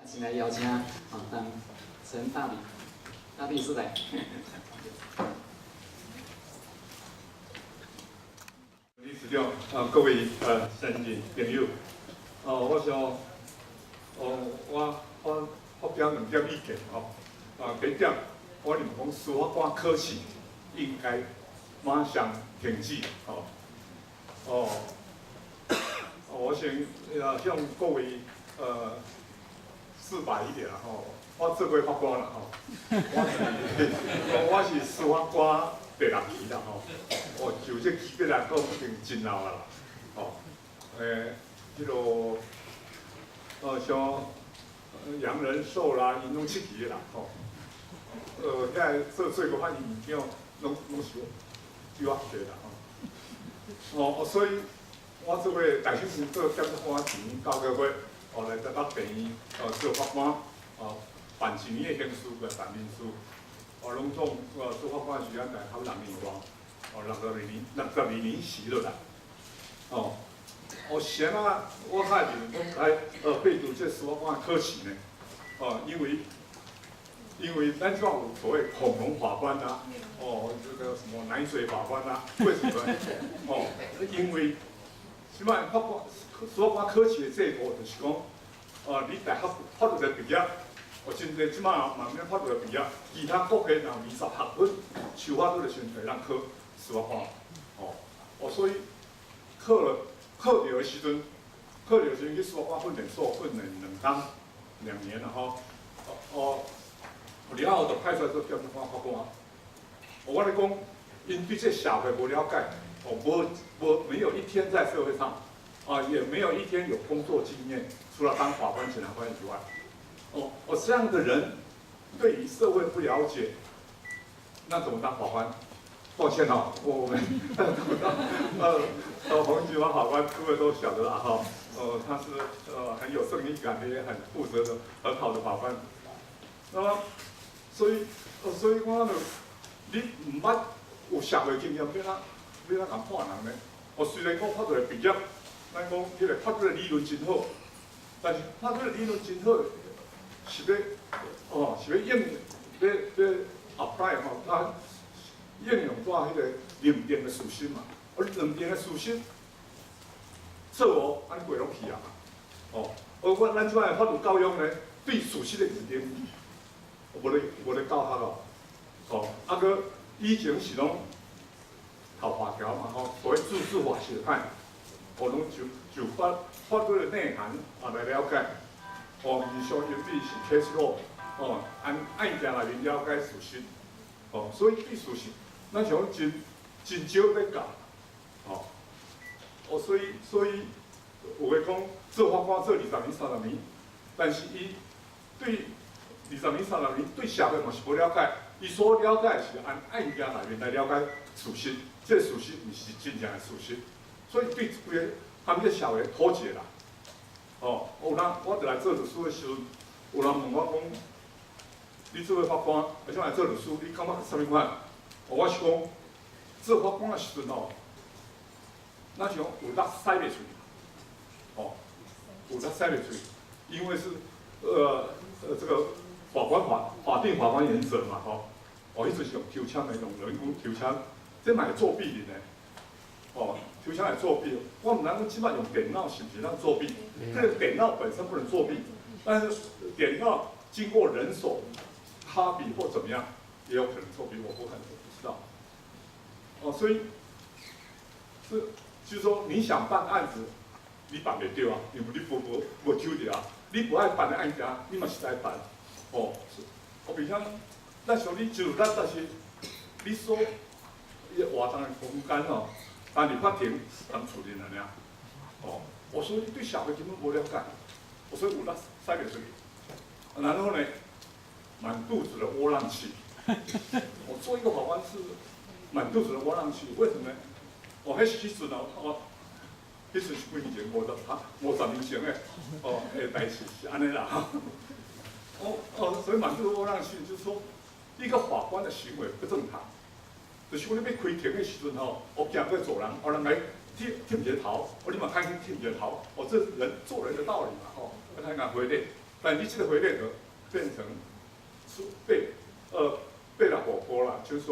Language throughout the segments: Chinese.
现在邀请当陈大律师来。理事长各位先人朋友，我想我发表2点意见第一点，我认为讲司法官考试应该马上停止我先向各位示白一点我做过法官啦我是司法官第6期啦就这级别来讲已经真老啦像杨仁寿啦，因拢7期啦遐做过法院物件，拢是比我学啦所以我做过大小事做检察官前9个月，来台北地院做法官办1年的刑事个办民事，拢总做法官时间大概考6年多，62年时落来先我较认为讲来备读这司法官考试呢因为咱这有所谓恐龙法官啦，这个什么奶水法官啦，为什么？因为即摆司法官考试的制度就是讲，你大学法律的毕业，真侪即摆嘛免法律的毕业，其他国家若有20学分，修法律的时阵会当考司法官所以考到的时阵去司法官训练所训练2年了然后就派出来做检察官、法官。我跟你讲，因对这社会不了解，没有一天在社会上也没有一天有工作经验，除了当法官、检察官以外，这样的人对于社会不了解，那怎么当法官？抱歉我们洪金华法官各位都晓得啦他是很有正义感的，也很负责的很好的法官。所以我你唔捌有社会经验，要怎讲判人呢？虽然讲法律的毕业，咱讲迄个法律的理论真好，但是法律的理论真好，是要apply 它应用到迄个认定的事实嘛。认定的事实做安尼过落去咱即摆的法律教育呢，对事实的认定。无咧教学搁以前是拢读法条嘛所谓自治法学派，拢就法律的内涵来了解，民商刑法是 case law， 案件内面了解事实，所以对事实，咱想真少咧教，所以有诶讲做法官做20年、30年，但是伊对20年、30年对社会嘛是无了解，伊所了解是按案件内面来了解事实，这个事实毋是真正的事实，所以对规个含这社会脱节啦。有人我来做律师的时阵，有人问我讲，你做法官，而且来做律师，你感觉啥物款？我是讲，做法官的时阵咱是讲有力使袂出，有力使袂出，因为是这个。法定法官原则嘛，迄阵是用抽签的，用人工抽签，这嘛会作弊的呢。抽签会作弊，我唔知讲即摆用电脑是不是让作弊？这个电脑本身不能作弊，但是电脑经过人手copy或怎么样，也有可能作弊，我不知道。所以就是说你想办案子，你办袂到因为你无抽到你不爱办的案件，你嘛是在办。并且，咱像你就咱但是你所活动的空间但是法庭当处理了所以对社会根本无了解，所以有力使袂出去。然后呢，满肚子的窝囊气。我做一个法官是满肚子的窝囊气，为什么呢？迄时阵迄阵是几年前50年前的代志是安尼啦。所以满肚子窝囊气，就是说，一个法官的行为不正常。就是讲你要开庭的时阵我行过走廊，人来剃一个头，你嘛开始剃一个头，这人做人的道理嘛咱来回礼，但你这个回来的变成被了火锅了，就是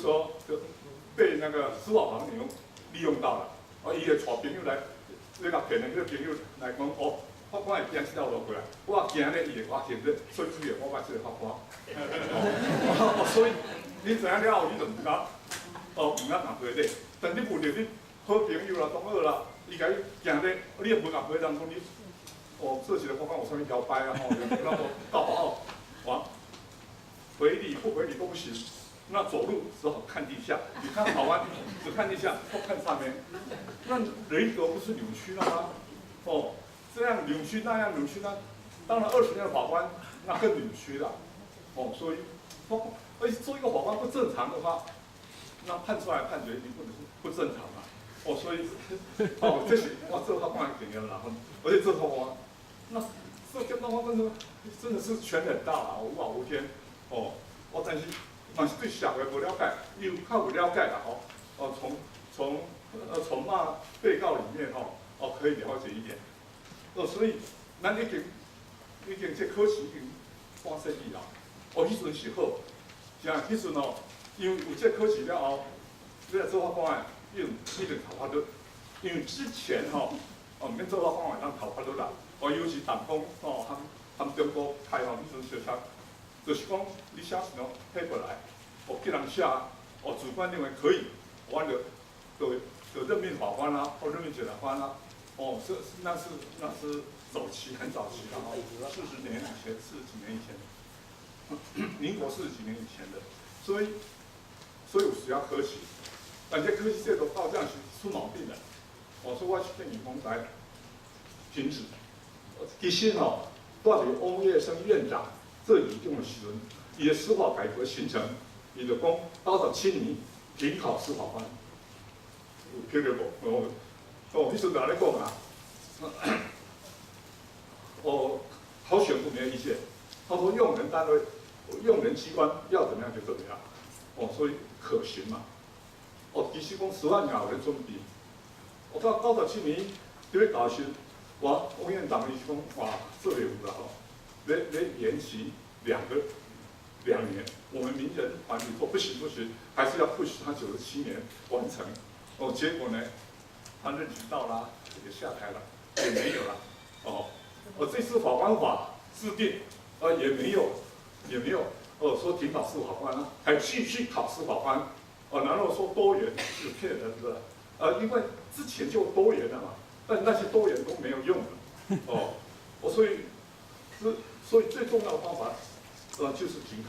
说被那个司法黄牛利用到了，伊会带朋友来，你甲骗的迄个朋友来讲，法官会惊这条路过来，我惊咧伊会我现在所以主要我捌这个法官，所以你知影了后，你就唔敢拿回来，但你问着你好朋友啦、同学啦，伊甲你惊咧，你也问阿回人讲你，这几个法官有啥物摇摆啊？那么告不好，回礼不回礼都不行。那走路只好看地下，你看法官只看地下，不看上面，那人格不是扭曲了吗？这样扭曲那样扭曲呢？当然20年的法官那更扭曲了，所以而且做一个法官不正常的话，那判出来的判决一定不正常嘛。所以这是这法官肯定了，而且这法官那这跟法官真的是权很大啊，无法无天但是。嘛是对社会无了解，又较有了解啦从骂被告里面可以了解一点，所以咱已经这考试已经半世纪啦，迄阵是好，像迄阵因为有这考试了后，你来做法官的，你就头发都，因为之前免做法官的咱头发都啦，尤其党工含中国开放迄阵学生。就是讲，你写什么 paper 来，叫人写，主观认为可以，我就任命法官啦，或任命检察官啦，那是早期很早期的40年以前，民国40几年以前的，所以有需要科技，但这科技制度到这样是出毛病的，所以我是建议讲来停止。其实到底翁业生院长。这已经的时阵，伊的司法改革形成，伊就讲97年停考司法官，有听到无？迄阵哪咧讲啊？好选不没有意见，他说用人单位、用人机关要怎么样就怎么样，所以可行嘛。其实讲10万人有人准备，到97年这个搞时，翁院长伊讲这里有啦要延期2年，我们民人团体说不行，还是要 push 他97年完成。结果呢，他任期到了，也下台了，也没有了。这次法官法制定，也没有说停考司法官啊，还继续考司法官。然后说多元是骗人的，因为之前就多元了嘛，但那些多元都没有用了。所以最重要的方法，就是停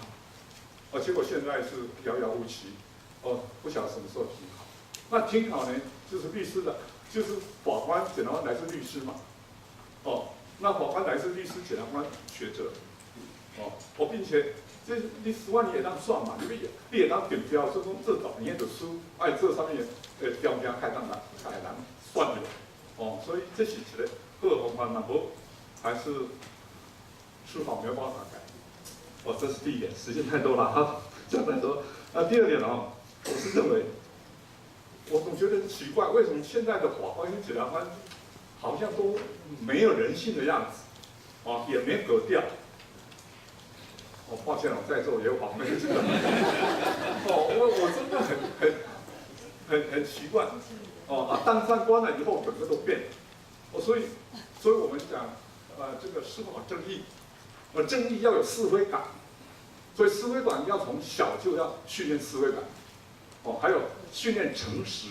考，结果现在是遥遥无期，不晓得什么时候停考。那停考呢，就是律师的，就是法官、检察官来自律师嘛，那法官来自律师，检察官学者，并且这你10万你也当算嘛，你也当顶标，所以说这早年的书，这上面标标开当了，海南算的，所以这是一个各方面那不还是。司法没有办法改，这是第一点，时间太多了讲太多。第二点我是认为，我总觉得奇怪，为什么现在的法官跟检察官好像都没有人性的样子，也没格调。抱歉了，我在座也有法官，我真的很奇怪，当上官了以后，整个都变了，所以我们讲，这个司法正义。正义要有是非感，所以是非感要从小就要训练是非感，还有训练诚实，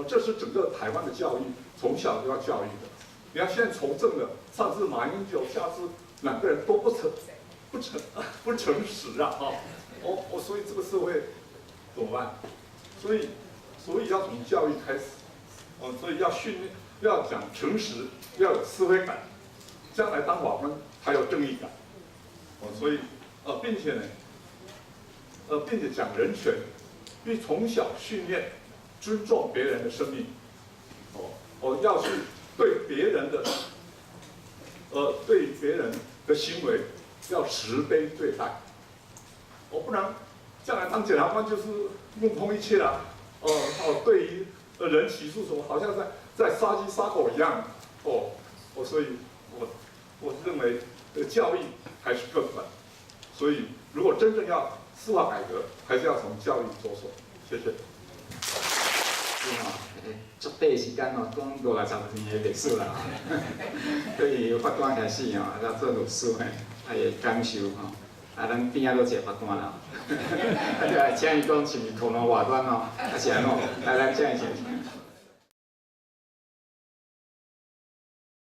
这是整个台湾的教育，从小就要教育的。你看现在从政的，上次马英九，下次两个人都不诚实啊，所以这个社会怎么办？所以要从教育开始，所以要训练，要讲诚实，要有是非感，将来当法官才有正义感。所以并且讲人权，必从小训练尊重别人的生命，要去对别人的行为要慈悲对待，不然将来当检察官就是弄通一切了，对于人起诉什么，好像在杀鸡杀狗一样，所以我是认为教育还是根本，所以如果真正要司法改革，还是要从教育着手。谢谢。足短时间哦，讲50-60年的历史啦，对法官开始哦，啊做律师嘿，啊会感受吼，啊咱边仔都一个法官啦，啊就来请伊讲是毋是头脑外短哦，还是安怎？来咱请伊先。